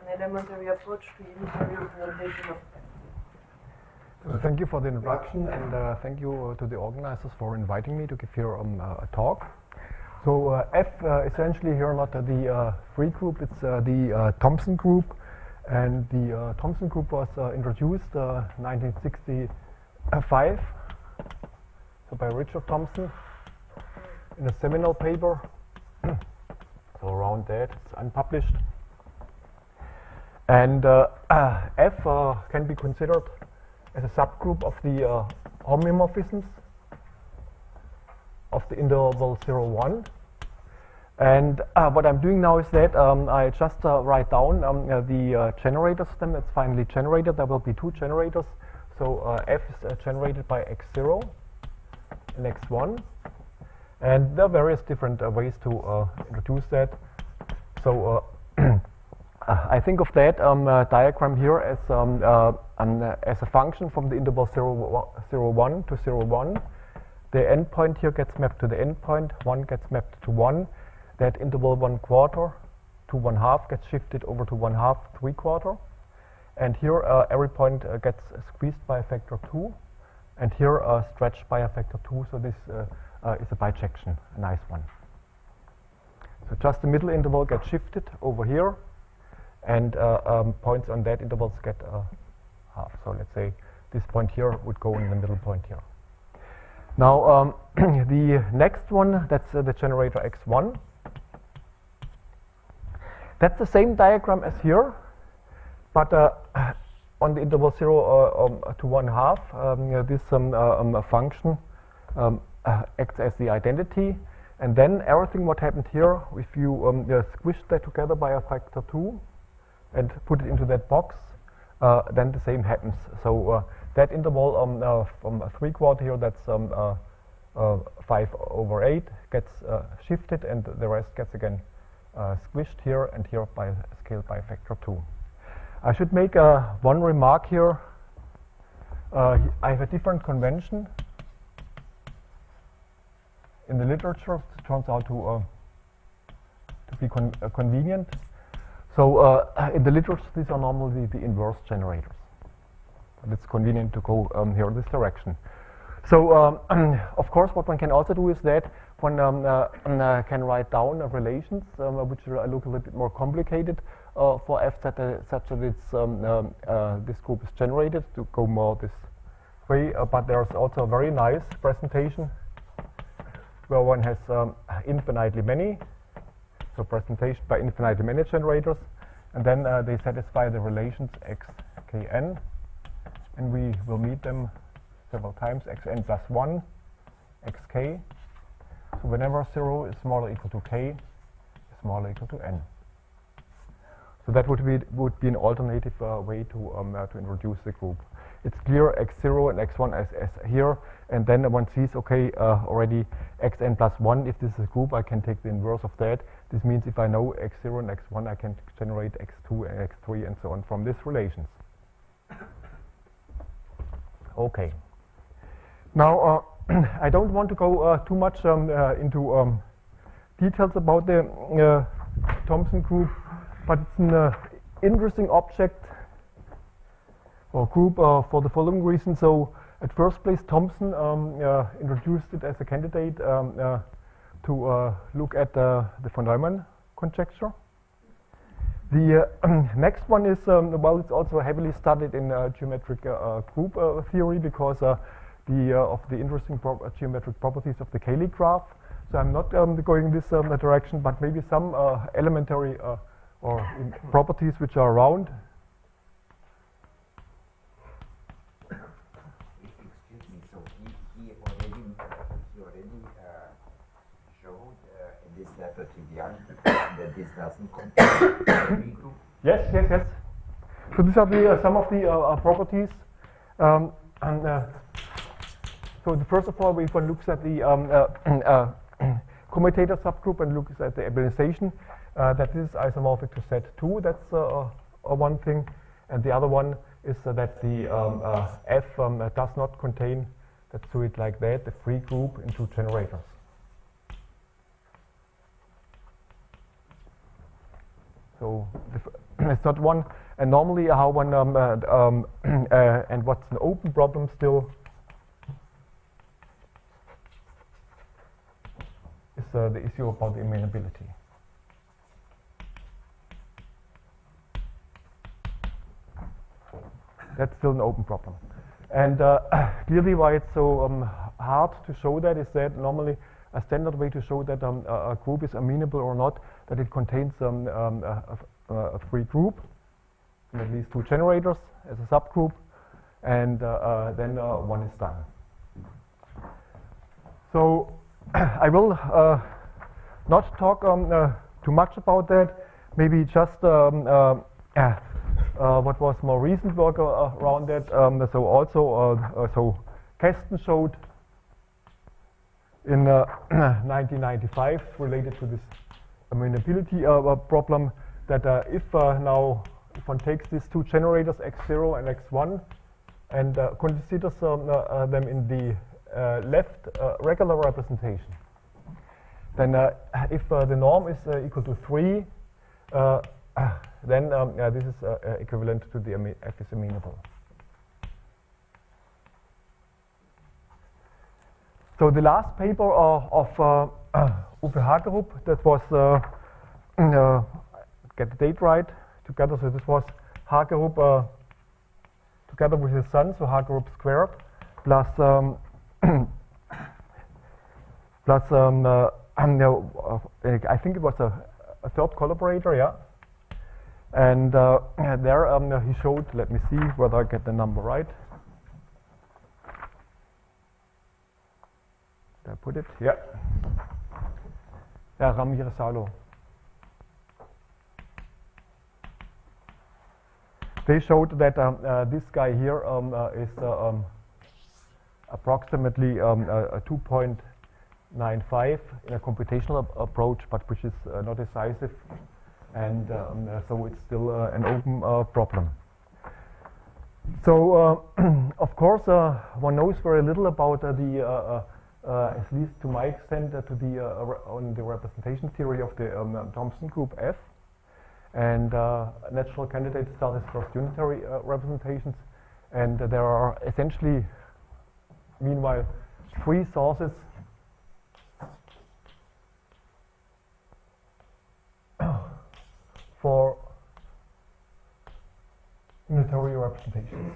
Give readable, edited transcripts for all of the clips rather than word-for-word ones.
an elementary approach to unitary representation of F. Thank you for the introduction, and thank you to the organizers for inviting me to give here a talk. So F essentially here not the free group, it's the Thompson group, and the Thompson group was introduced 1965 so by Richard Thompson in a seminal paper. So around that, it's unpublished. And F can be considered as a subgroup of the homomorphisms of the interval 0, 1. And what I'm doing now is that I just write down the generators. Then it's finally generated. There will be two generators. So F is generated by x0 and x1. And there are various different ways to introduce that. So I think of that diagram here as a function from the interval 0, 1 to 0, 1. The endpoint here gets mapped to the endpoint, 1 gets mapped to 1. That interval 1/4 to 1/2 gets shifted over to 1/2, 3/4. And here every point gets squeezed by a factor 2. And here stretched by a factor 2. So this is a bijection, a nice one. So just the middle interval gets shifted over here. And points on that intervals get half. So let's say this point here would go in the middle point here. Now the next one, that's the generator x1. That's the same diagram as here, but on the interval 0 to 1/2, this function acts as the identity. And then everything what happened here, if you squish that together by a factor 2, and put it into that box, then the same happens. So that interval from 3/4 here, that's 5/8, gets shifted, and the rest gets again squished here and here by scaled by a factor 2. I should make one remark here. I have a different convention in the literature. It turns out to be convenient. So in the literature, these are normally the inverse generators. But it's convenient to go here in this direction. So of course, what one can also do is that one can write down relations, which look a little bit more complicated for F such that it's, this group is generated to go more this way. But there's also a very nice presentation where one has infinitely many. So presentation by infinitely many generators, and then they satisfy the relations x, k, n, and we will meet them several times, xn plus 1, xk. So whenever 0 is smaller or equal to k, is smaller or equal to n. So that would be an alternative way to introduce the group. It's clear x0 and x1 as here, and then one sees, okay, already xn plus 1, if this is a group, I can take the inverse of that. This means if I know x0 and x1, I can generate x2 and x3 and so on from these relations. Okay. Now, I don't want to go too much into details about the Thompson group, but it's an interesting object or group for the following reason. So at first place, Thompson introduced it as a candidate to look at the von Neumann conjecture. The next one is, well, it's also heavily studied in geometric group theory because of the interesting geometric properties of the Cayley graph. So I'm not going this direction, but maybe some elementary or properties which are around. Excuse me, so he already showed in this letter to the architect that this doesn't contain every group? Yes. So these are the some of the properties. So first of all, if one looks at the commutator subgroup and looks at the abelianization, that is isomorphic to set 2. That's one thing, and the other one is that the F does not contain, let's do it like that, the free group into generators. So it's not one. And normally how one and what's an open problem still is the issue about the amenability. That's still an open problem. And clearly why it's so hard to show that is that normally a standard way to show that a group is amenable or not, that it contains a free group, and at least two generators as a subgroup, and then one is done. So I will not talk too much about that, maybe just what was more recent work around that. So also, so Kesten showed in 1995 related to this amenability problem that if now if one takes these two generators x0 and x1 and considers them in the left regular representation, then if the norm is equal to 3, then this is equivalent to the f is amenable. So the last paper of Uwe Hagerup, that was, get the date right, together, so this was Hagerup together with his son, so Hagerup squared, plus plus I think it was a third collaborator, yeah. And there he showed, let me see whether I get the number right. Did I put it? Yeah. Yeah, Ramirez-Salo. They showed that this guy here is approximately 2.95 in a computational approach, but which is not decisive, and so it's still an open problem. So, of course, one knows very little about the, at least to my extent, to the on the representation theory of the Thompson group F. And natural candidates start as first unitary representations, and there are essentially, meanwhile, three sources for unitary representations,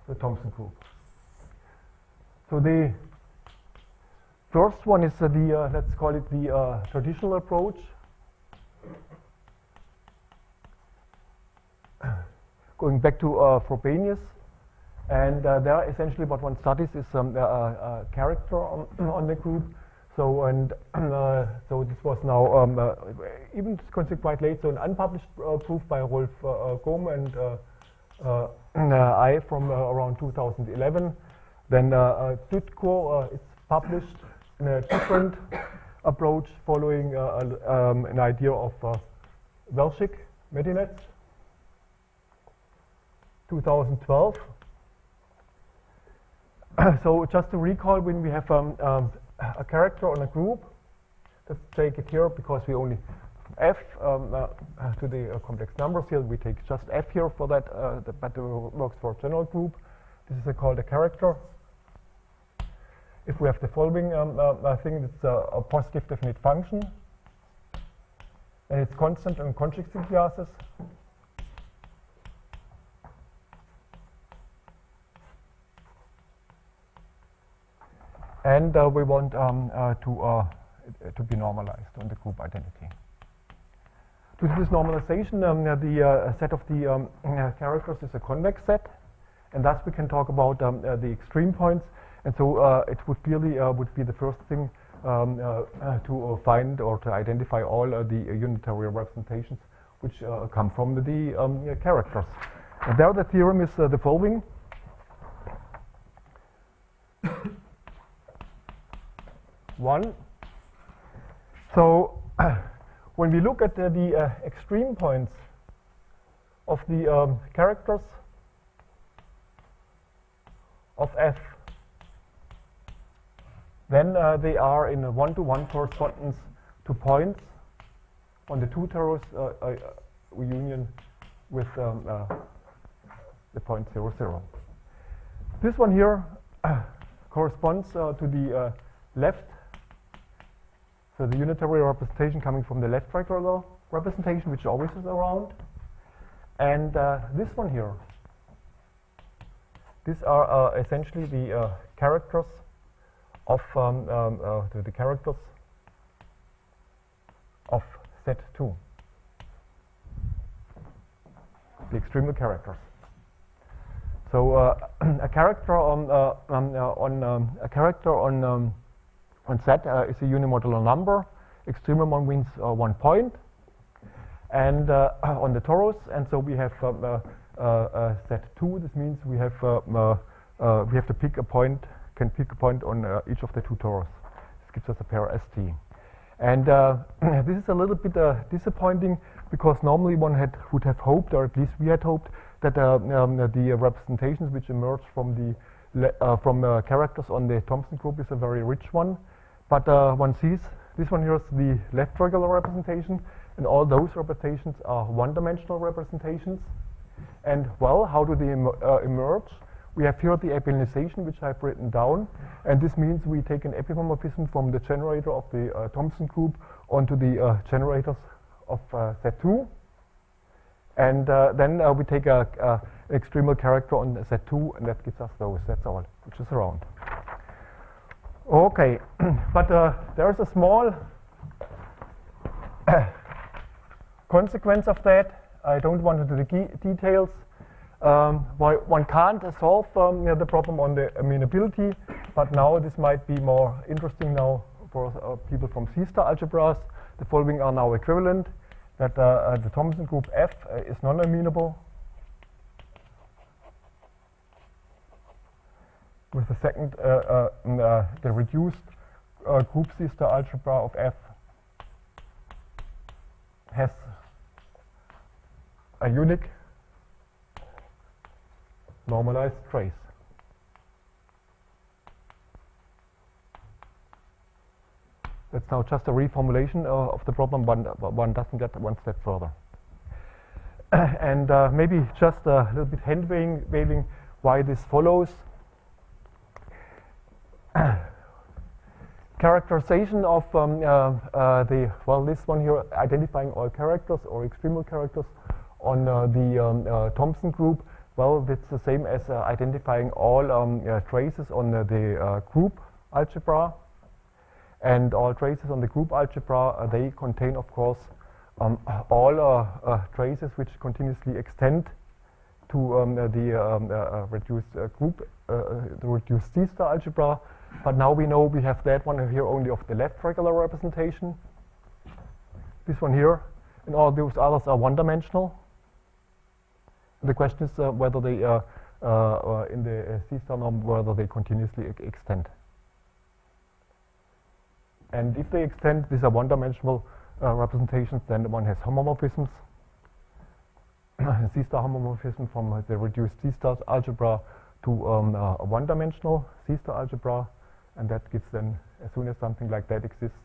the Thompson group. So the first one is the, let's call it the traditional approach. Going back to Frobenius, and there essentially what one studies is a character on the group. So and so this was now even considered quite late. So an unpublished proof by Rolf Gohm and I from around 2011. Then Dutko is published in a different approach following an idea of Velschik, Medinets, 2012. So just to recall, when we have a character on a group, let's take it here because we only f to the complex numbers here. We take just f here for that, but it works for a general group. This is called a character. If we have the following thing, it's a positive definite function, and it's constant in conjugacy classes. And we want to be normalized on the group identity. To this normalization, the set of the characters is a convex set, and thus we can talk about the extreme points. And so it would clearly would be the first thing to find or to identify all the unitary representations which come from the characters. And there the theorem is the following. One. So when we look at the extreme points of the characters of F, then they are in a one-to-one correspondence to points on the two torus union with the point 0, 0. This one here corresponds to the left, so the unitary representation coming from the left regular representation, which always is around. And this one here, these are essentially the characters of the characters of set 2, the extremal characters. So a character on set is a unimodular number. Extremum one means 1 point, and on the torus. And so we have set 2. This means we have to pick a point. Can pick a point on each of the two torus. This gives us a pair ST. And this is a little bit disappointing, because normally one would have hoped, or at least we had hoped, that the representations which emerge from the characters on the Thompson group is a very rich one. But one sees this one here is the left regular representation, and all those representations are one-dimensional representations. And well, how do they emerge? We have here the abelianization, which I've written down, and this means we take an epimorphism from the generator of the Thompson group onto the generators of set 2, and then we take an extremal character on set 2, and that gives us those. That's all, which is around. Okay, but there's a small consequence of that. I don't want to do the details. One can't solve the problem on the amenability, but now this might be more interesting now for people from C-star algebras. The following are now equivalent, that the Thompson group F is non-amenable with the second, the reduced group C-star algebra of F has a unique normalized trace. That's now just a reformulation of the problem, one doesn't get one step further. And maybe just a little bit hand waving why this follows. Characterization of this one here, identifying all characters or extremal characters on the Thompson group. Well, it's the same as identifying all traces on the group algebra, and all traces on the group algebra, they contain, of course, all traces which continuously extend to the reduced group, the reduced C-star algebra. But now we know we have that one here only of the left regular representation. This one here, and all those others are one-dimensional. The question is whether they, in the C-star norm, whether they continuously extend. And if they extend, these are one-dimensional representations, then one has homomorphisms. C-star homomorphism from the reduced C-star algebra to a one-dimensional C-star algebra, and that gives then, as soon as something like that exists,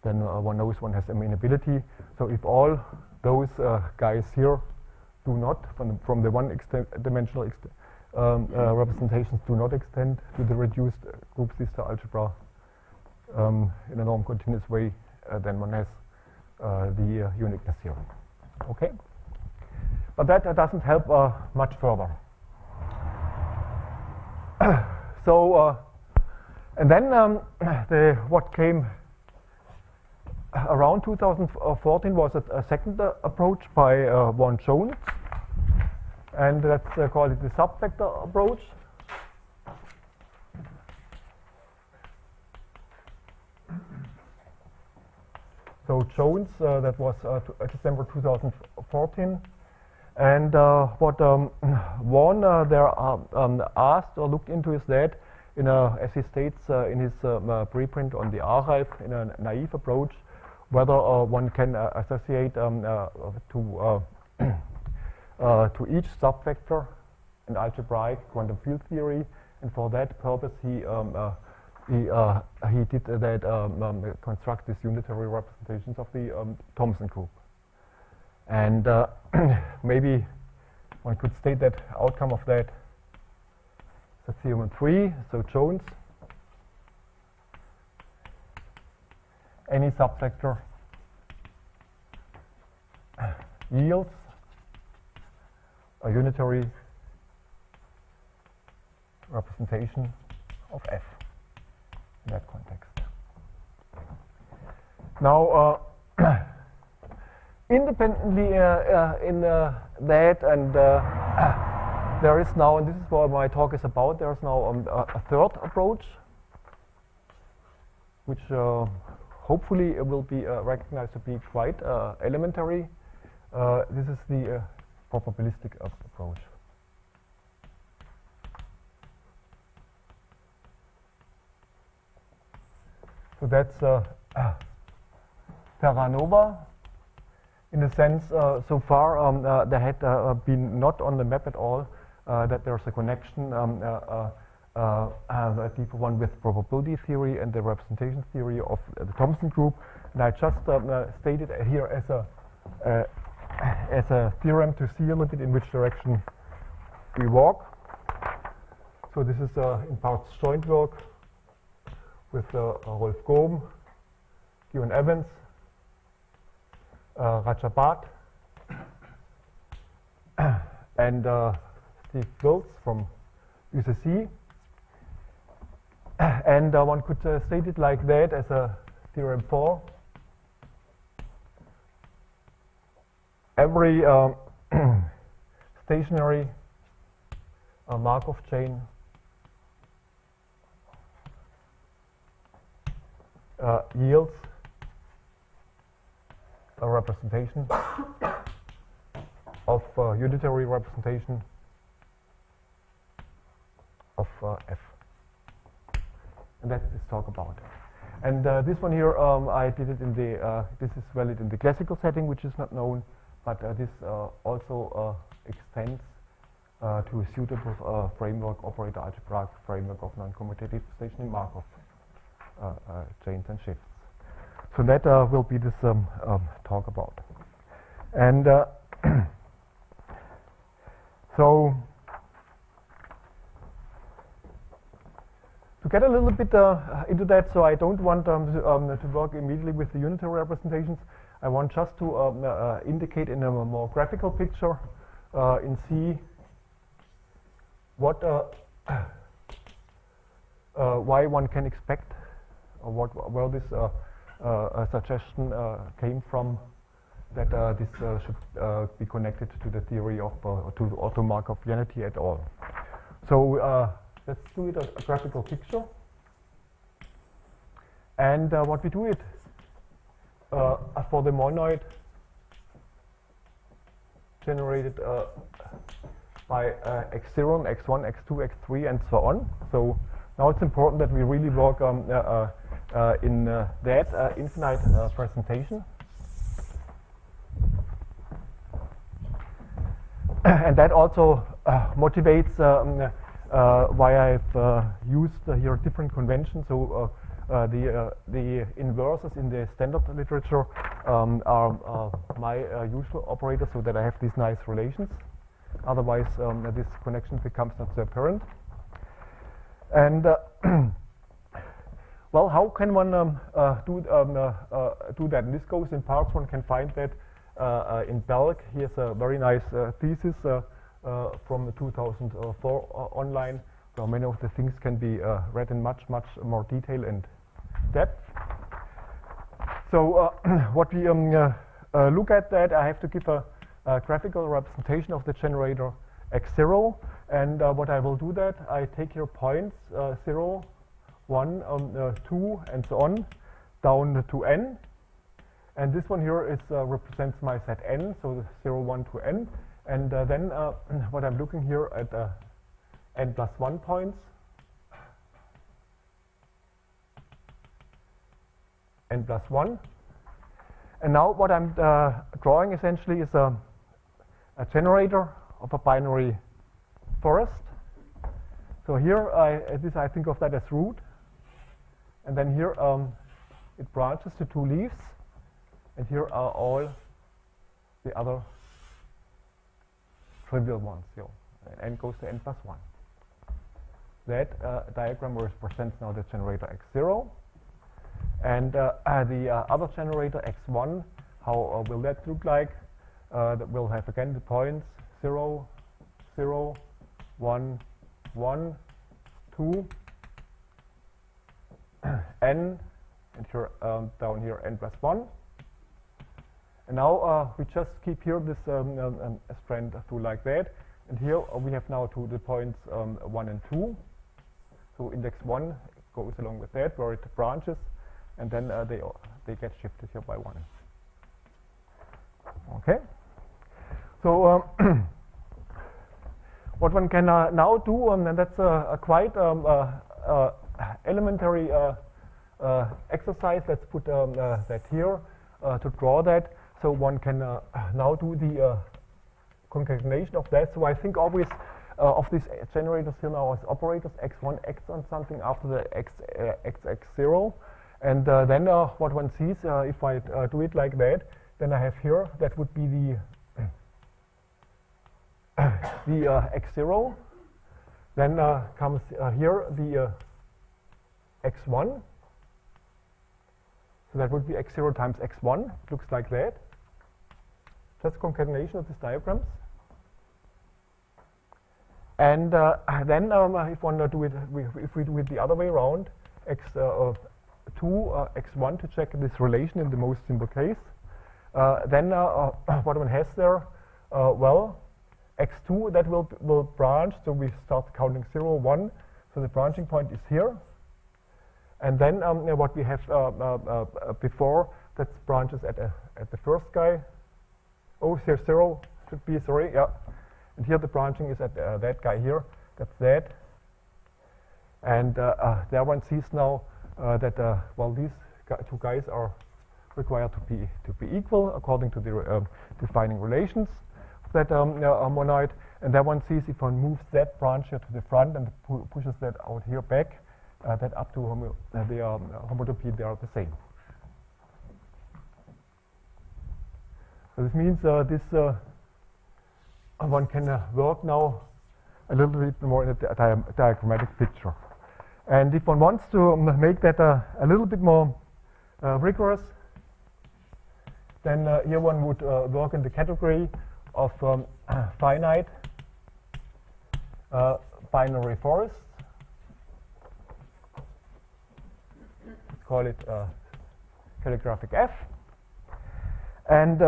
then one knows one has amenability. So if all those guys here do not, from the one-dimensional representations do not extend to the reduced group C-star algebra in a norm-continuous way, then one has the uniqueness theorem. Okay? But that doesn't help much further. So, and then what came around 2014 was a second approach by von Jones, and let's call it the subfactor approach. So Jones, that was December 2014, and what Gwion there asked or looked into is that, as he states in his preprint on the archive, in a naive approach, whether one can associate to each subvector an algebraic quantum field theory, and for that purpose he he did that construct these unitary representations of the Thompson group. And maybe one could state that outcome of that is theorem 3, so Jones, any subfactor yields a unitary representation of F in that context. Now, independently in that, and there is now, and this is what my talk is about, there is now a third approach, which hopefully will be recognized to be quite elementary. This is the probabilistic approach. So that's Terra Nova. In a sense, so far there had been not on the map at all that there's a connection, a deeper one with probability theory and the representation theory of the Thompson group. And I just stated here as a theorem to see a little bit in which direction we walk. So this is in parts joint work with Rolf Gohm, Gwion Evans, Rajarama, and Steve Wills from UCC. And one could state it like that as a theorem 4. Every stationary Markov chain yields a representation of unitary representation of F. And that's this talk about. And this one here, I did it in the, this is valid in the classical setting, which is not known, but this also extends to a suitable framework, operator algebra framework of noncommutative stationary Markov chains and shifts. So that will be this talk about. And so to get a little bit into that, so I don't want to work immediately with the unitary representations. I want just to indicate in a more graphical picture in C what why one can expect, or where this suggestion came from, that this should be connected to the theory of to the auto-Markovianity at all. So let's do it a graphical picture. And what we do it for the monoid generated by x0, x1, x2, x3, and so on. So now it's important that we really work in that infinite presentation. And that also motivates why I've used here different conventions. So the inverses in the standard literature are my usual operators, so that I have these nice relations. Otherwise, this connection becomes not so apparent. And well, how can one do that? And this goes in parts. One can find that in Belk. Here's a very nice thesis from 2004 online, where many of the things can be read in much more detail and depth. So what we look at that, I have to give a graphical representation of the generator x0, and what I will do that, I take here points 0, 1, 2, and so on, down to n. And this one here is represents my set n, so the 0, 1 to n. And then what I'm looking here at n plus 1 points, n plus 1. And now what I'm drawing essentially is a generator of a binary forest. So here, I think of that as root. and then here it branches to 2 leaves, and here are all the other trivial ones. So n goes to n plus 1. That diagram represents now the generator x0, and the other generator x1. How will that look like? That will have again the points 0, 0, 1, 1, 2, n, and here down here n plus 1. And now we just keep here this strand through like that, and here we have now the points 1 and 2. So index 1 goes along with that, where it branches, and then they get shifted here by 1. Okay. So what one can now do, and that's a quite elementary exercise. Let's put that here to draw that. So one can now do the concatenation of that. So I think always of these generators here now as operators, x1, x on something after the x0. And then what one sees, if I do it like that, then I have here, that would be the x0. Then comes here the x1. So that would be x0 times x1. It looks like that. That's concatenation of these diagrams. And then if one do it, if we do it the other way around, x2, x1 to check this relation in the most simple case, then what one has there, well, x2 that will branch, so we start counting 0, 1, so the branching point is here. And then what we have before, that branches at the first guy. Oh, here 0 should be, sorry, yeah. And here the branching is at that guy here, that's that. And there one sees now that, well, these two guys are required to be equal according to the defining relations of that monoid. And then one sees if one moves that branch here to the front and pushes that out here back, that up to the homotopy, they are the same. So this means this one can work now a little bit more in a diagrammatic picture. And if one wants to make that a little bit more rigorous, then here one would work in the category of finite binary forests. Let's call it calligraphic F. And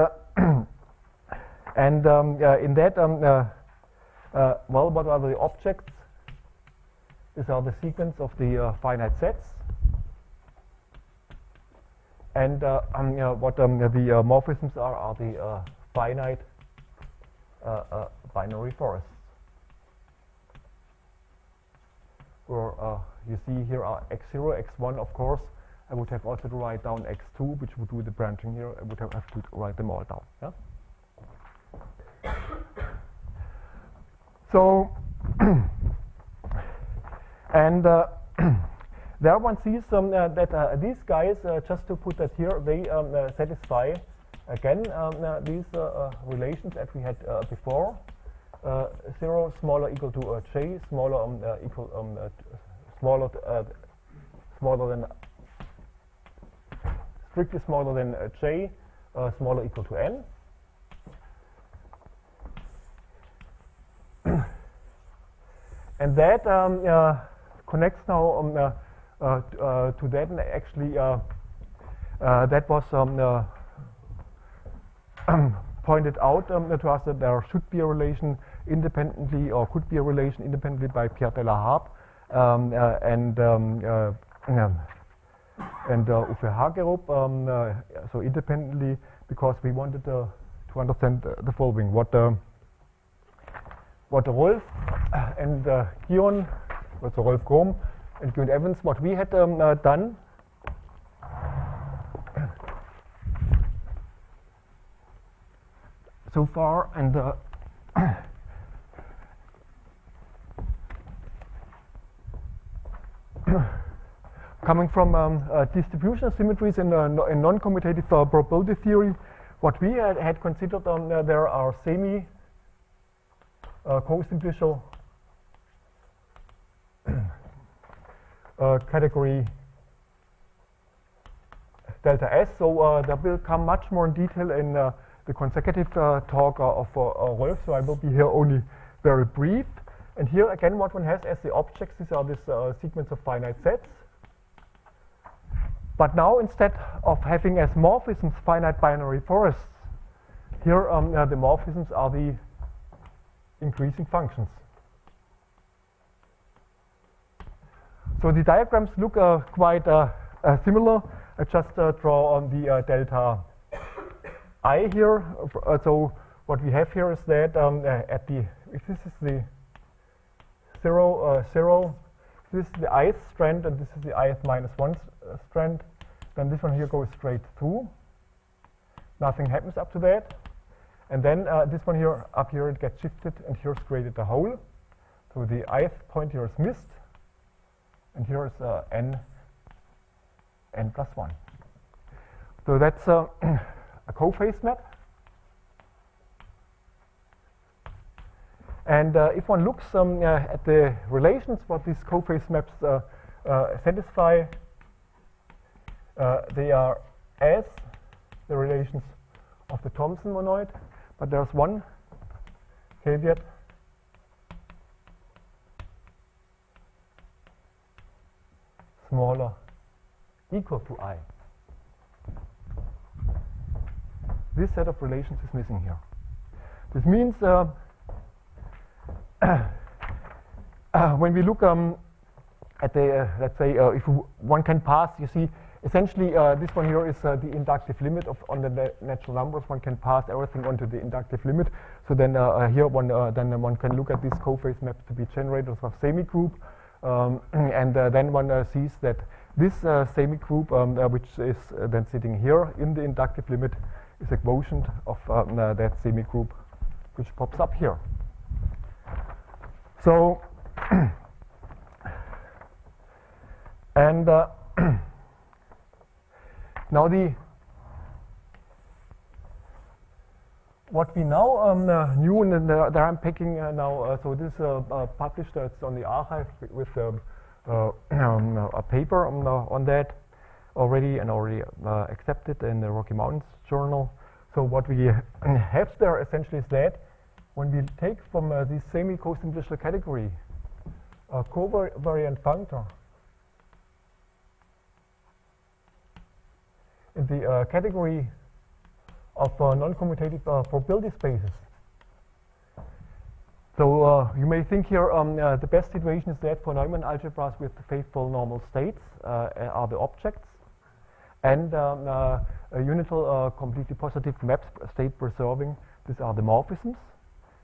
in that, well, what are the objects? These are the sequence of the finite sets. And what the morphisms are the finite binary forests. Where you see here are x0, x1, of course. I would have also to write down x2, which would do the branching here. I would have to write them all down. Yeah? So, and there one sees that these guys, just to put that here, they satisfy again these relations that we had before. 0 smaller equal to j, smaller equal smaller than strictly smaller than j, smaller equal to n. And that connects now to that, and actually that was pointed out to us that there should be a relation independently, or could be a relation independently by Pierre de la Harpe and Uwe Hagerup, so independently, because we wanted to understand the following: what Rolf and Gwion, so Rolf Gohm and Gwion Evans, what we had done. So far, and coming from distributional symmetries in non-commutative probability theory. What we had considered there are semi-cosimplicial category delta S. So that will come much more in detail in the consecutive talk of Rolf. So I will be here only very brief. And here again, what one has as the objects, these are this sequence of finite sets. But now instead of having as morphisms finite binary forests, here the morphisms are the increasing functions. So the diagrams look quite similar. I just draw on the delta I here. So what we have here is that at the, if this is the 0, 0, this is the ith strand and this is the ith minus 1 strand, then this one here goes straight through. Nothing happens up to that. And then this one here, up here, it gets shifted and here's created a hole. So the ith point here is missed. And here is n plus 1. So that's a cophase map. And if one looks at the relations what these cophase maps satisfy, they are as the relations of the Thompson monoid, but there's one caveat. Smaller equal to I. This set of relations is missing here. This means when we look at the, let's say, if one can pass, you see, essentially this one here is the inductive limit on the natural numbers. One can pass everything onto the inductive limit. So then here then one can look at these cophase maps to be generators of semigroup. And then one sees that this semigroup, which is then sitting here in the inductive limit, is a quotient of that semigroup, which pops up here. So, and now what we now knew, and there I'm picking now, so this published, it's on the archive with a paper on that already, and already accepted in the Rocky Mountains Journal. So what we have there essentially is that when we take from this semi-cosimplicial category a covariant functor in the category of non-commutative probability spaces. So you may think here the best situation is that for Neumann algebras with faithful normal states are the objects, and unital completely positive maps state preserving, these are the morphisms.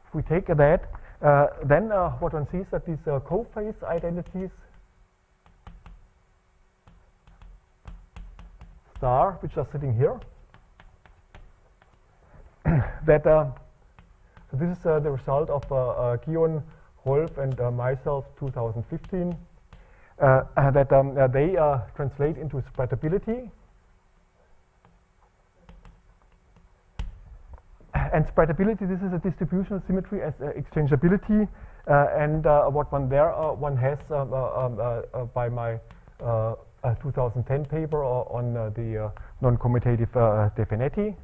If we take that, then what one sees that these cophase identities star, which are sitting here, that so this is the result of Gwion, Rolf, and myself, 2015, that they translate into spreadability. And spreadability, this is a distributional symmetry as exchangeability, and what one there one has by my 2010 paper on the non-commutative definiti,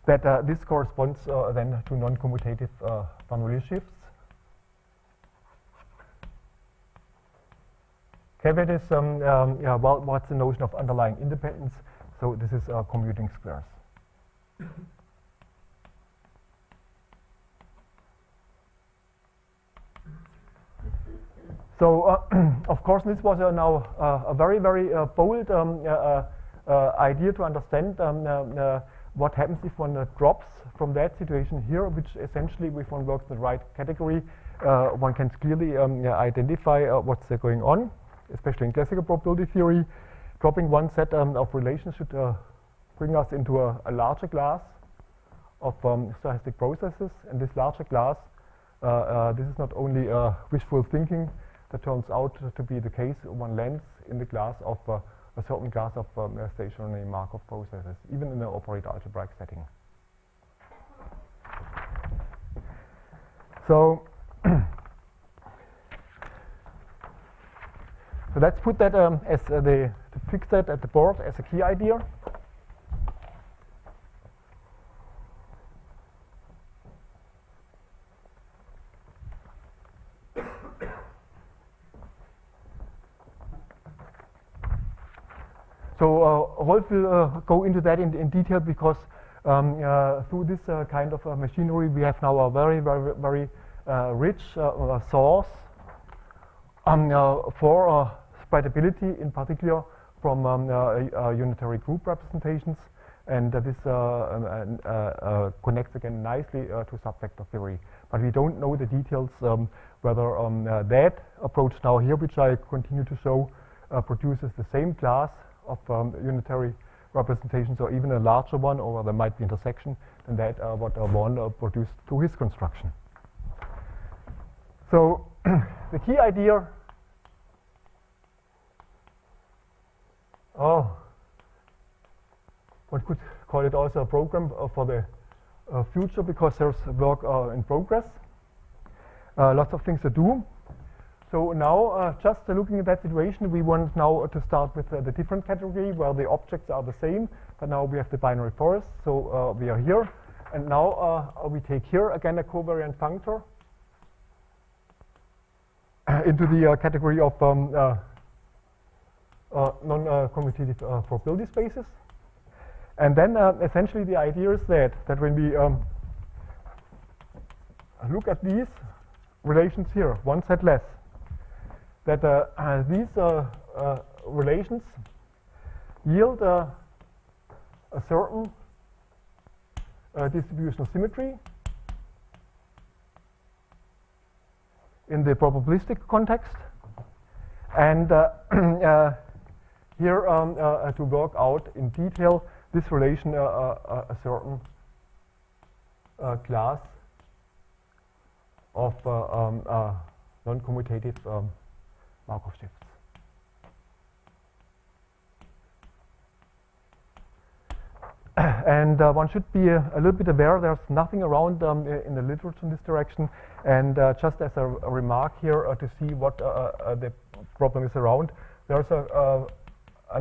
that this corresponds then to non-commutative Bernoulli shifts. Caveat is, well, what's the notion of underlying independence? So this is commuting squares. So of course this was now a very, very bold idea to understand what happens if one drops from that situation here, which essentially, if one works in the right category, one can clearly identify what's going on, especially in classical probability theory. Dropping one set of relations should bring us into a larger class of stochastic processes. And this larger class, this is not only wishful thinking, that turns out to be the case one lands in the class of a certain class of stationary Markov processes, even in an operator algebraic setting. So, so let's put that as to fix that at the board as a key idea. So Rolf will go into that in detail because through this kind of machinery we have now a very rich source for spreadability, in particular from unitary group representations, and this connects again nicely to subfactor theory. But we don't know the details whether that approach now here, which I continue to show, produces the same class of unitary representations, or even a larger one, or there might be intersection than that what Gwion produced through his construction. So the key idea, one could call it also a program for the future, because there's work in progress, lots of things to do. So now, just looking at that situation, we want now to start with the different category where the objects are the same, but now we have the binary forest. So we are here, and now we take here again a covariant functor into the category of non-commutative probability spaces. And then essentially the idea is that when we look at these relations here, one set less, that these relations yield a certain distributional symmetry in the probabilistic context, and here to work out in detail this relation a certain class of non-commutative Markov shifts. And one should be a little bit aware there's nothing around in the literature in this direction, and just as a remark here to see what the problem is around, there's a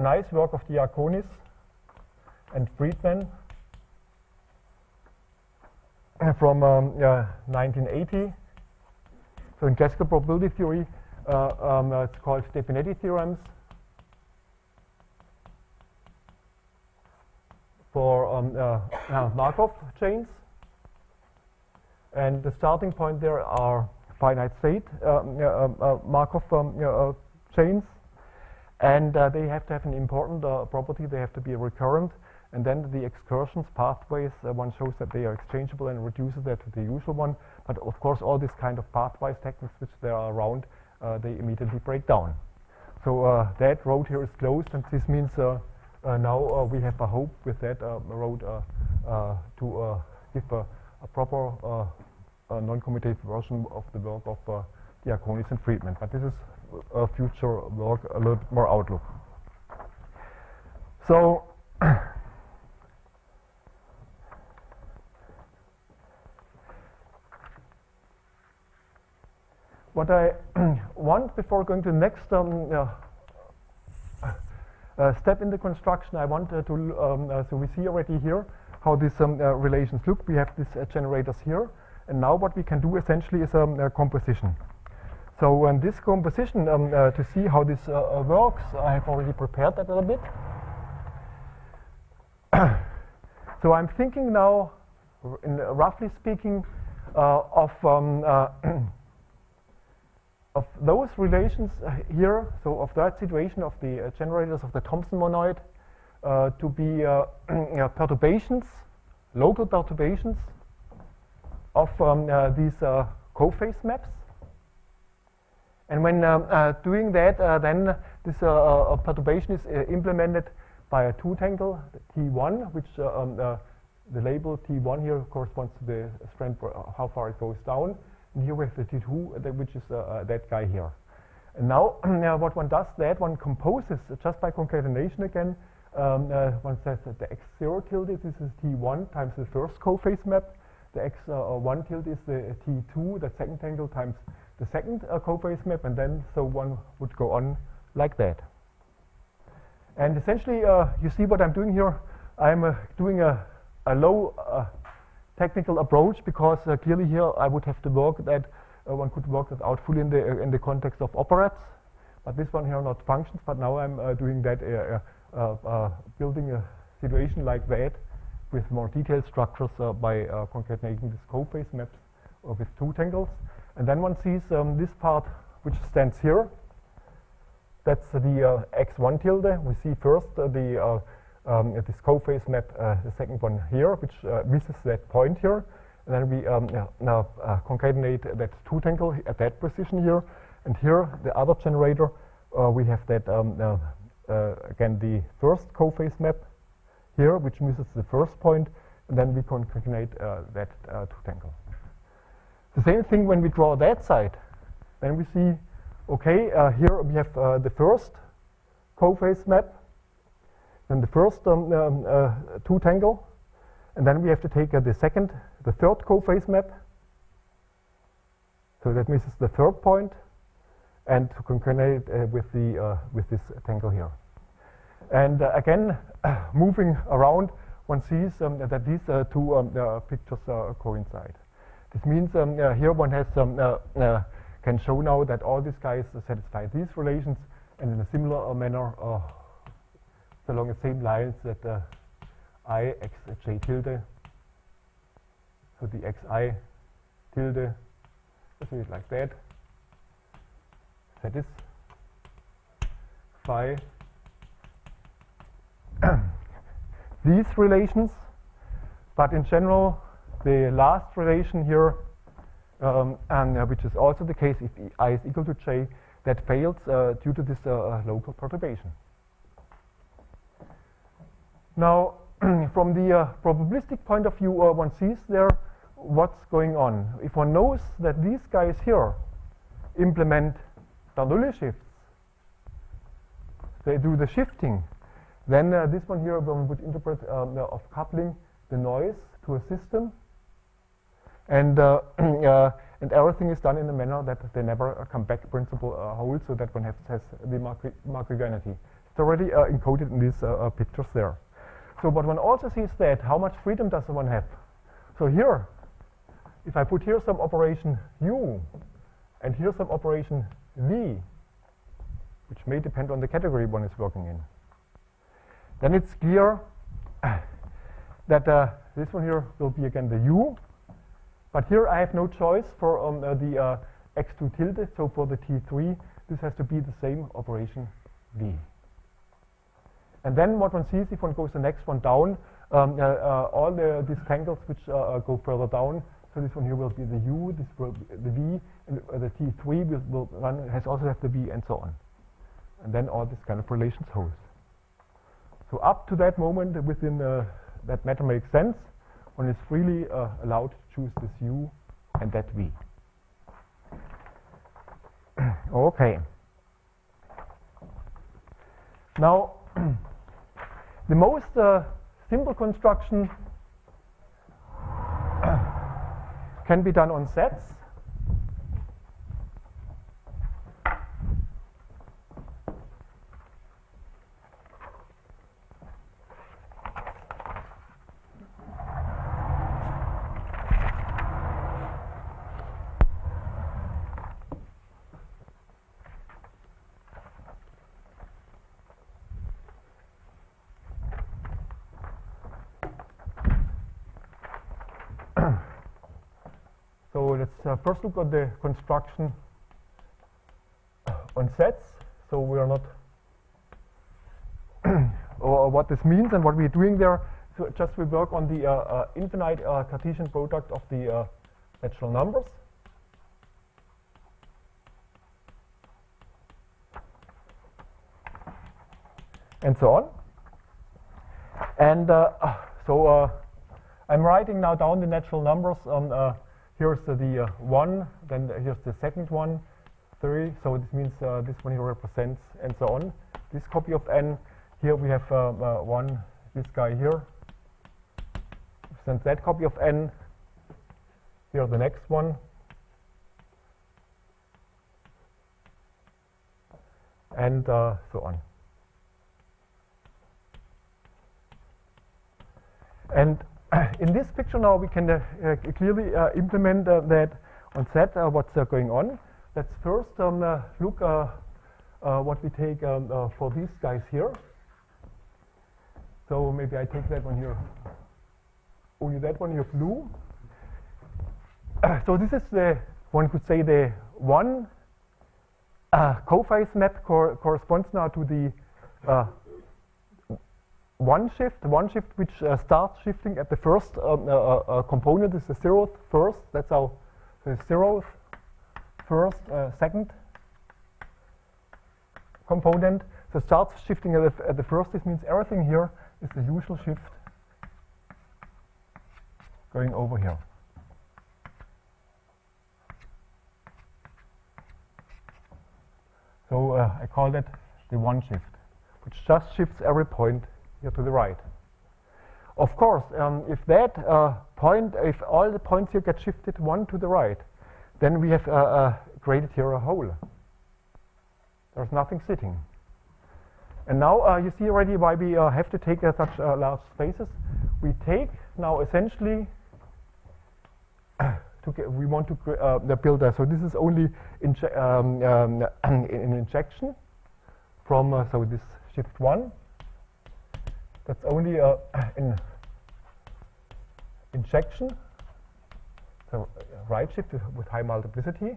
nice work of Diaconis and Friedman from 1980. So in classical probability theory, it's called Stefanetti theorems for Markov chains, and the starting point there are finite state Markov chains, and they have to have an important property. They have to be recurrent, and then the excursions pathways, one shows that they are exchangeable and reduces that to the usual one. But of course, all this kind of pathwise techniques which there are around, they immediately break down. So that road here is closed, and this means now we have a hope with that road to give a proper non-commutative version of the work of Diaconis and Friedman. But this is future work, a little bit more outlook. So what I want before going to the next step in the construction, I want to so we see already here how these relations look. We have these generators here, and now what we can do essentially is a composition. So in this composition, to see how this works, I have already prepared that a little bit. So I'm thinking now, roughly speaking, of those relations here, so of that situation of the generators of the Thompson monoid to be perturbations, local perturbations of these cophase maps. And when doing that, then this perturbation is implemented by a two-tangle, T1, which the label T1 here corresponds to the strand, how far it goes down. And here we have the T2, which is that guy here. And now, what one does, that one composes just by concatenation again. One says that the x0 tilde, this is T1 times the first cophase map. The x1 tilde is the T2, the second tangle, times the second cophase map, and then so one would go on like that. And essentially, you see what I'm doing here. I'm doing a low technical approach, because clearly here I would have to work that one could work that out fully in the context of operands, but this one here not functions. But now I'm doing that, building a situation like that with more detailed structures by concatenating these cophase maps with two tangles. And then one sees this part which stands here. That's the x1 tilde. We see first this cophase map, the second one here, which misses that point here. And then we now concatenate that two tangle at that position here. And here, the other generator, we have that, again, the first cophase map here, which misses the first point. And then we concatenate that two tangle. The same thing when we draw that side. Then we see, okay, here we have the first cophase map, then the first two tangle, and then we have to take the third cophase map. So that misses the third point, and to concatenate with this tangle here. And again, moving around, one sees that these two pictures coincide. This means here one has can show now that all these guys satisfy these relations, and in a similar manner along the same lines that I x j tilde, so the xi tilde, let's do it like that, satisfy these relations. But in general, the last relation here, and which is also the case if I is equal to j, that fails due to this local perturbation. Now, from the probabilistic point of view, one sees there what's going on. If one knows that these guys here implement Bernoulli shifts, they do the shifting, then this one here one would interpret of coupling the noise to a system, and everything is done in a manner that they never come back principal whole, so that one has the Markovianity. It's already encoded in these pictures there. So what one also sees that how much freedom does one have. So here, if I put here some operation u, and here some operation v, which may depend on the category one is working in, then it's clear that this one here will be again the u. But here I have no choice for the x2 tilde, so for the t3, this has to be the same operation v. And then what one sees, if one goes the next one down, all these tangles which go further down, so this one here will be the u, this will be the v, and the t3 will run, also have the v, and so on. And then all this kind of relations holds. So up to that moment, within that matter makes sense, one is freely allowed to choose this u and that v. Okay. Now, the most simple construction can be done on sets. So let's first look at the construction on sets. So we are not, or what this means and what we're doing there. So just we work on the infinite Cartesian product of the natural numbers. And so on. And so I'm writing now down the natural numbers on here's the 1, then here's the second one, 3. So this means this one here represents, and so on. This copy of n. Here we have this guy here represents that copy of n. Here the next one. And so on. And in this picture now we can clearly implement that on set what's going on. Let's first look what we take for these guys here. So maybe I take that one here, only that one here blue. So this is the, one could say, the one cophase map corresponds now to the one shift which starts shifting at the first component is the 0th first. That's how the 0th first second component. So starts shifting at the first. This means everything here is the usual shift going over here. So I call that the one shift, which just shifts every point here to the right. Of course, if that if all the points here get shifted one to the right, then we have created here a hole. There's nothing sitting. And now you see already why we have to take such large spaces. We take now essentially we want to build so this is only an injection from so this shift 1. That's only an injection, so right shift with high multiplicity.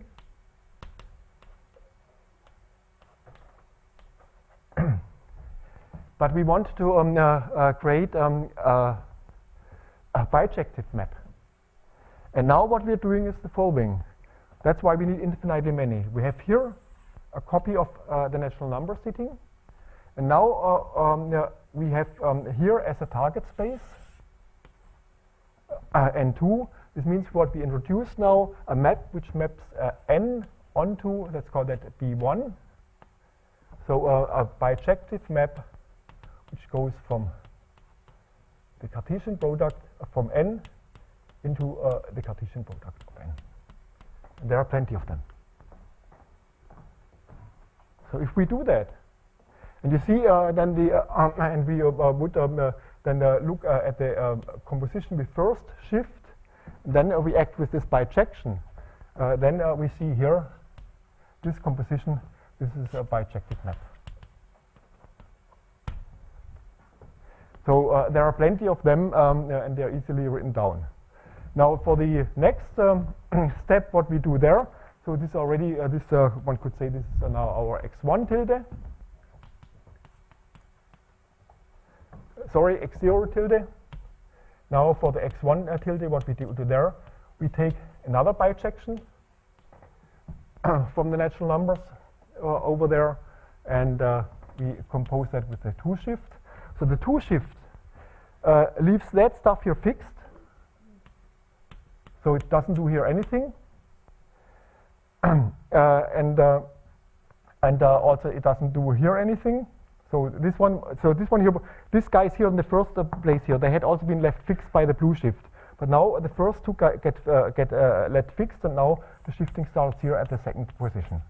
But we want to create a bijective map. And now what we're doing is the following. That's why we need infinitely many. We have here a copy of the natural number sitting. And now we have here as a target space N2. This means what we introduce now, a map which maps N onto, let's call that B1. So a bijective map which goes from the Cartesian product from N into the Cartesian product of N. And there are plenty of them. So if we do that, and you see then the and we would then look at the composition with first shift, then we act with this bijection. Then we see here this composition. This is a bijective map. So there are plenty of them, and they are easily written down. Now for the next step, what we do there. So this already this one could say this is now our x1 tilde. Sorry, x0 tilde. Now for the x1 tilde, what we do there, we take another bijection from the natural numbers over there, and we compose that with the 2 shift. So the 2 shift leaves that stuff here fixed, so it doesn't do here anything, and also it doesn't do here anything. So this one here, these guys here in the first place here, they had also been left fixed by the blue shift. But now the first 2 get left fixed, and now the shifting starts here at the second position,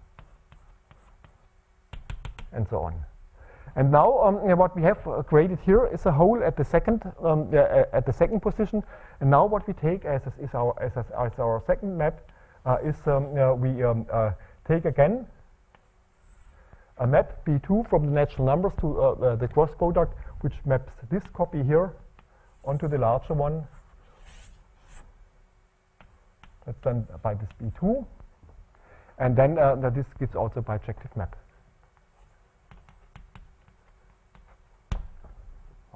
and so on. And now what we have created here is a hole at the second position. And now what we take as our second map is we take again a map B2 from the natural numbers to the cross product, which maps this copy here onto the larger one. That's done by this B2. And then this gives also a bijective map.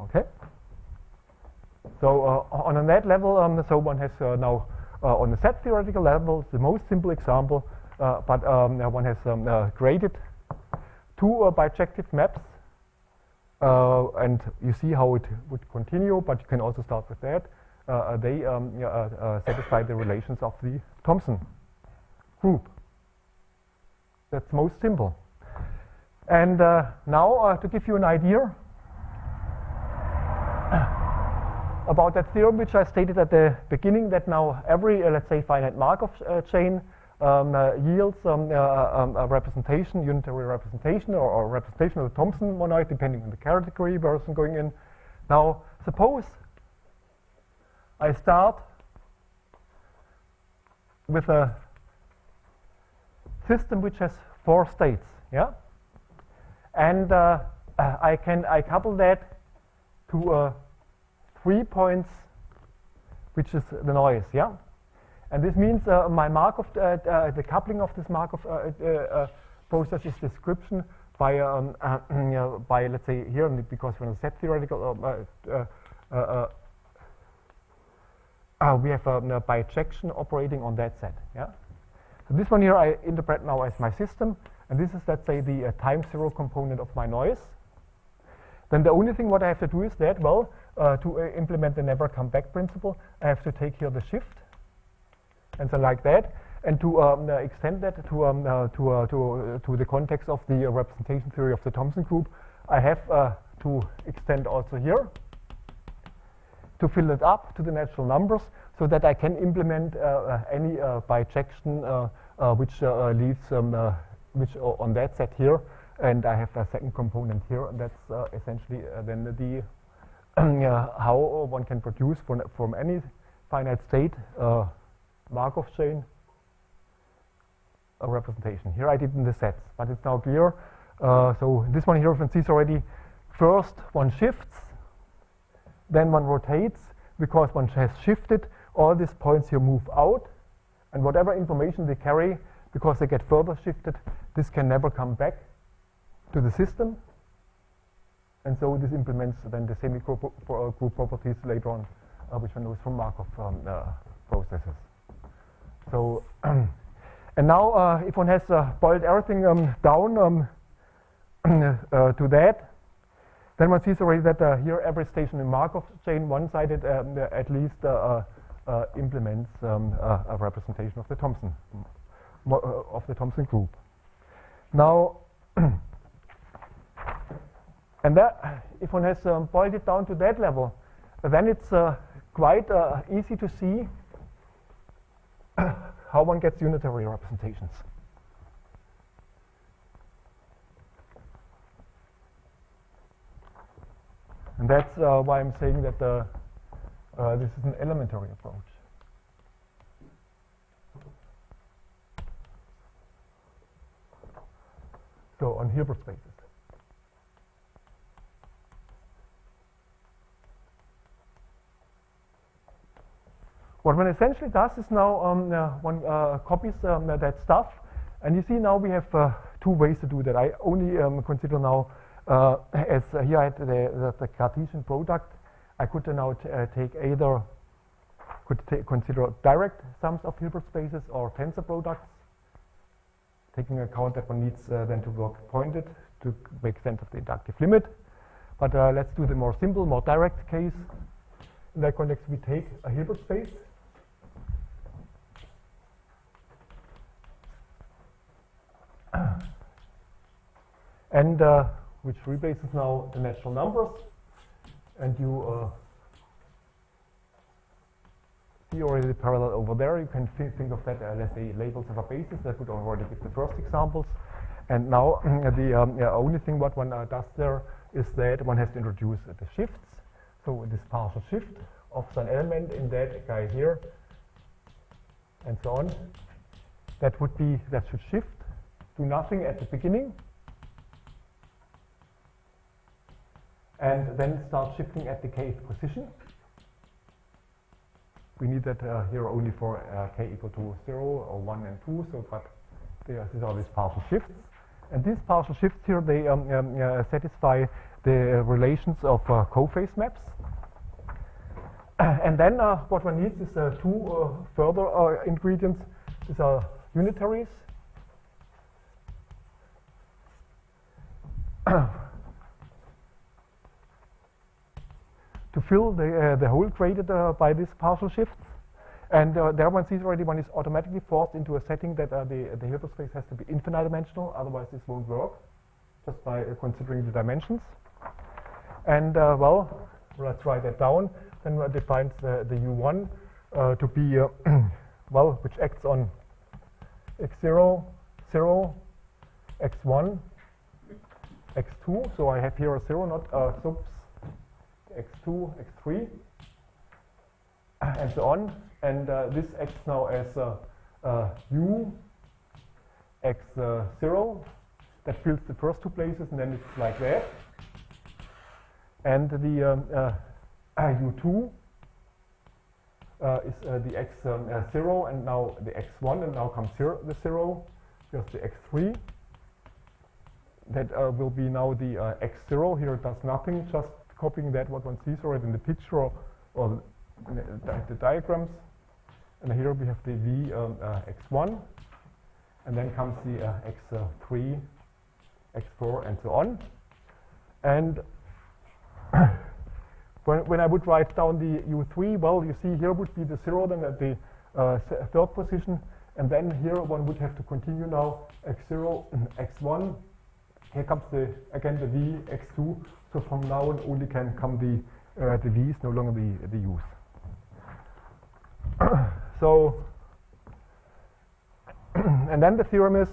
Okay. So on that level, so one has now on the set theoretical level the most simple example, but one has created 2 bijective maps, and you see how it would continue. But you can also start with that. They satisfy the relations of the Thompson group. That's most simple. And now to give you an idea about that theorem which I stated at the beginning, that now every, let's say, finite Markov chain yields a representation, unitary representation, or representation of the Thompson monoid, depending on the category person going in. Now, suppose I start with a system which has 4 states, yeah, and I couple that to 3 points, which is the noise, yeah. And this means my Markov, the coupling of this Markov process is description by, by, let's say here, because we're in a set theoretical, we have a bijection operating on that set. Yeah. So this one here I interpret now as my system, and this is, let's say, the time 0 component of my noise. Then the only thing what I have to do is that, well, to implement the never come back principle, I have to take here the shift, and so like that, and to extend that to the context of the representation theory of the Thompson group, I have to extend also here to fill it up to the natural numbers, so that I can implement any bijection which leaves which on that set here, and I have a second component here, and that's essentially then the how one can produce from any finite state Markov chain a representation. Here I did in the sets, but it's now clear. So this one here, one sees already, first one shifts, then one rotates. Because one has shifted, all these points here move out, and whatever information they carry, because they get further shifted, this can never come back to the system. And so this implements then the semi-group properties later on, which one knows from Markov processes. So, and now if one has boiled everything down to that, then one sees already that here every station in Markov chain, one-sided, at least implements a representation of the Thompson group. Now, and that, if one has boiled it down to that level, then it's quite easy to see how one gets unitary representations. And that's why I'm saying that this is an elementary approach. So on Hilbert spaces. What one essentially does is now one copies that stuff, and you see now we have 2 ways to do that. I only consider now as here I had the Cartesian product. I could now take either consider direct sums of Hilbert spaces or tensor products, taking account that one needs then to work pointed to make sense of the inductive limit. But let's do the more simple, more direct case. In that context, we take a Hilbert space. And which replaces now the natural numbers, and you see already the parallel over there. You can think of that, let's say, labels of a basis. That would already give the first examples. And now the only thing what one does there is that one has to introduce the shifts. So this partial shift of some element in that guy here, and so on. That should shift, do nothing at the beginning, and then start shifting at the kth position. We need that here only for k equal to 0 or 1 and 2. So, but these are these partial shifts, and these partial shifts here, they satisfy the relations of cophase maps. And then what one needs is 2 further ingredients. These are unitaries. To fill the hole created by these partial shifts. And there one sees already one is automatically forced into a setting that the Hilbert space has to be infinite dimensional, otherwise this won't work, just by considering the dimensions. And well, let's write that down. Then one defines the U1 to be, well, which acts on x0, 0, x1, x2. So I have here a 0, not subs x2, x3, and so on. And this acts now as u x0 that fills the first two places, and then it's like that. And the u2 is the x0 and now the x1, and now comes here the 0. Here's the x3. That will be now the x0. Here it does nothing, just copying that what one sees already in the picture or the diagrams. And here we have the v x1, and then comes the x3, x4, and so on. And when I would write down the u3, well, you see here would be the 0 then at the third position, and then here one would have to continue now x0, x1. Here comes again the v x2. So from now on only can come the v's, no longer the u's. So, and then the theorem is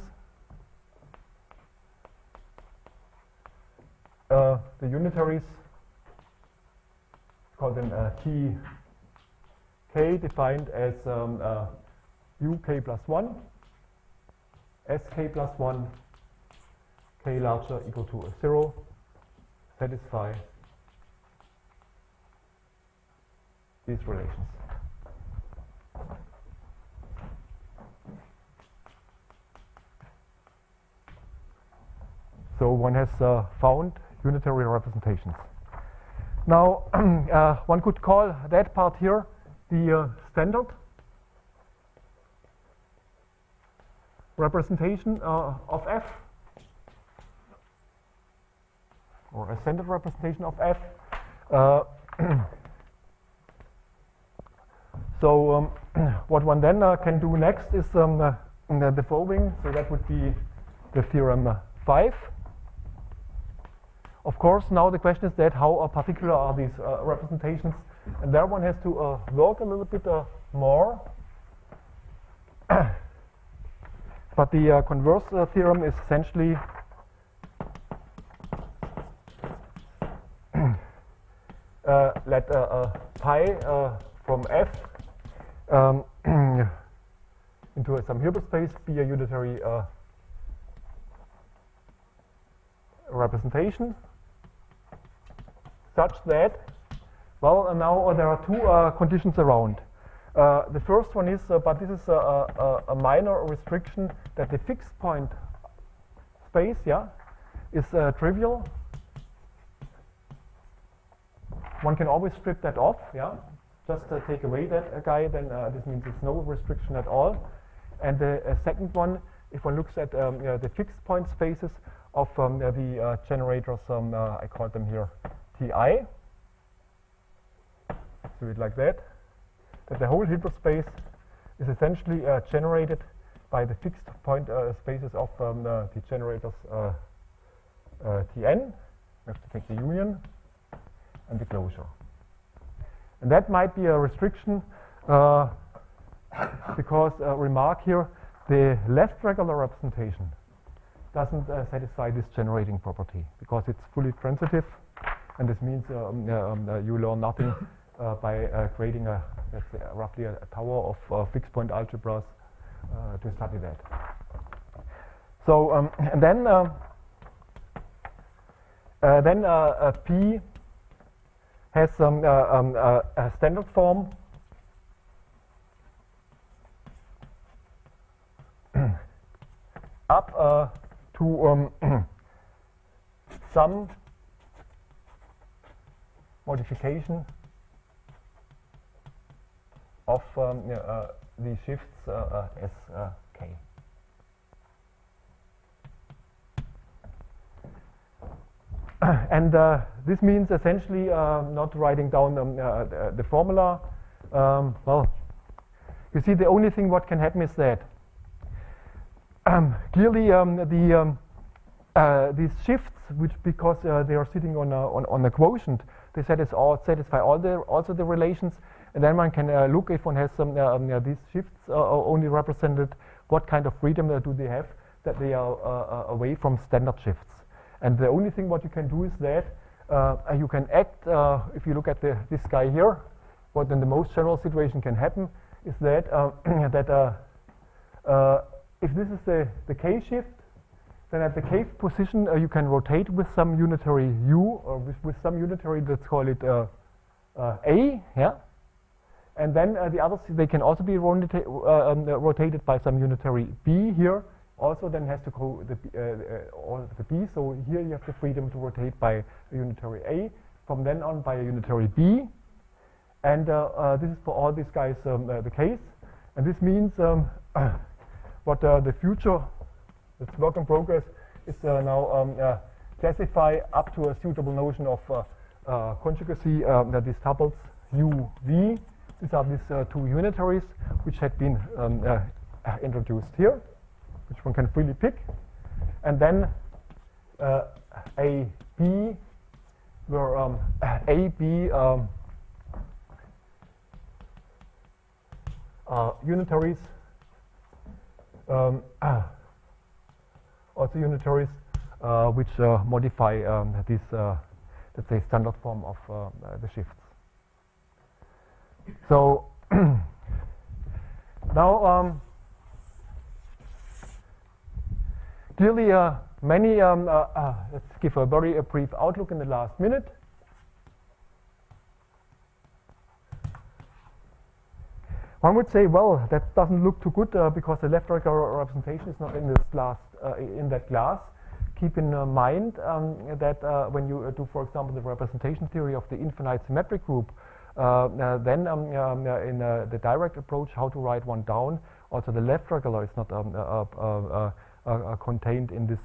the unitaries, call them tk, defined as uk plus 1, sk plus 1, k larger equal to 0, satisfy these relations. So one has found unitary representations. Now, one could call that part here the standard representation of f, or a standard representation of f. So what one then can do next is the following. So that would be the theorem 5. Of course, now the question is that how particular are these representations, and there one has to work a little bit more. But the converse theorem is essentially let pi from f into some Hilbert space be a unitary representation, such that, well, now there are two conditions around. The first one is, but this is a minor restriction, that the fixed point space, yeah, is trivial. One can always strip that off, yeah. Just take away that guy, then this means it's no restriction at all. And the second one, if one looks at the fixed point spaces of the generators, I call them here Ti. Do it like that. That the whole Hilbert space is essentially generated by the fixed point spaces of the generators Tn. We have to take the union and the closure. And that might be a restriction because, remark here, the left regular representation doesn't satisfy this generating property because it's fully transitive, and this means you learn nothing by creating let's say roughly a tower of fixed point algebras to study that. So and then P has a standard form up to some modification of the shifts Sk. And this means essentially not writing down the formula. Well, You see, the only thing what can happen is that clearly these shifts, which because they are sitting on a quotient, they satisfy also the relations, and then one can look if one has some these shifts only represented, what kind of freedom do they have that they are away from standard shifts. And the only thing what you can do is that you can act, if you look at this guy here, what in the most general situation can happen is that if this is the k shift, then at the k position you can rotate with some unitary u, or with some unitary, let's call it a, yeah. And then the others, they can also be rotated by some unitary b here. Also then has to go all the b. So here you have the freedom to rotate by a unitary a. From then on by a unitary b. And this is for all these guys the case. And this means what the future, it's work in progress, is now classify up to a suitable notion of conjugacy that these tuples u, v. These are these two unitaries which had been introduced here, which one can freely pick. And then A, B, where A, B unitaries, also unitaries which modify this, let's say, standard form of the shifts. So now clearly many, let's give a very brief outlook in the last minute. One would say, well, that doesn't look too good because the left regular representation is not in this class, in that class. Keep in mind that when you do, for example, the representation theory of the infinite symmetric group, then in the direct approach, how to write one down, also the left regular is not contained in this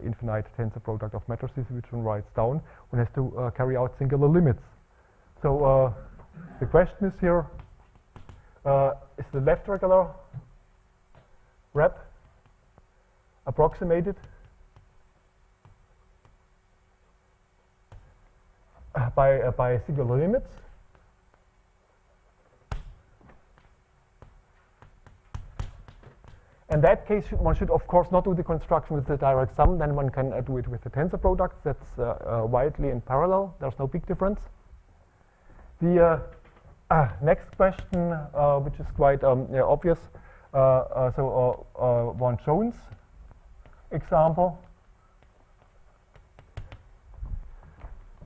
infinite tensor product of matrices which one writes down. One has to carry out singular limits. So the question is here, is the left regular rep approximated by singular limits? In that case, one should of course not do the construction with the direct sum, then one can do it with the tensor products. That's widely in parallel. There's no big difference. The next question, which is quite obvious, so one Jones example.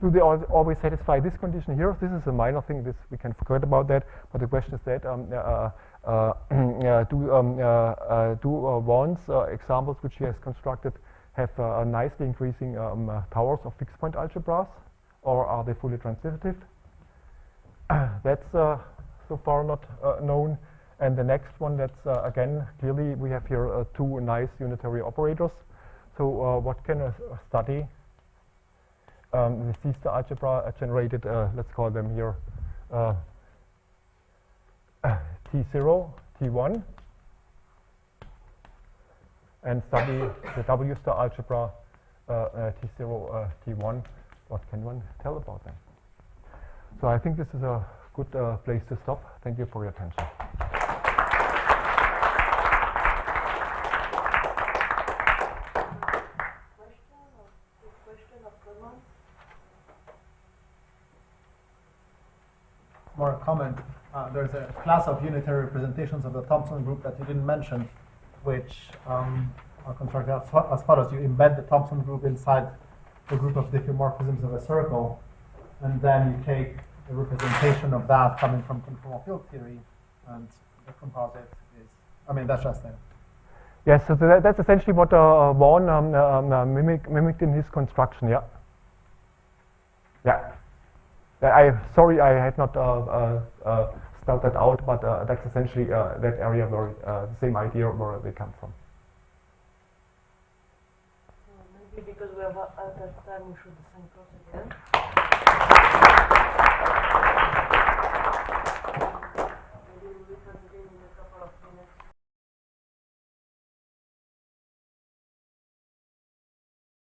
Do they always satisfy this condition here? This is a minor thing. This we can forget about that. But the question is that do Vaughan's examples which he has constructed have nicely increasing powers of fixed point algebras, or are they fully transitive? That's so far not known. And the next one, that's again clearly we have here two nice unitary operators. So what can a study? The C-star algebra generated, let's call them here T0, T1, and study the W-star algebra T0, T1. What can one tell about them? So I think this is a good place to stop. Thank you for your attention. More a comment. There's a class of unitary representations of the Thompson group that you didn't mention, which are constructed as follows. You embed the Thompson group inside the group of diffeomorphisms of a circle, and then you take the representation of that coming from conformal field theory, and the composite is, I mean, that's just it. Yes, so that's essentially what Vaughan mimicked in his construction, yeah. Yeah. Sorry, I had not spelled that out, but that's essentially that area where the same idea where they come from. Maybe because we have out of time, we should the same process again. Maybe we because we need a couple of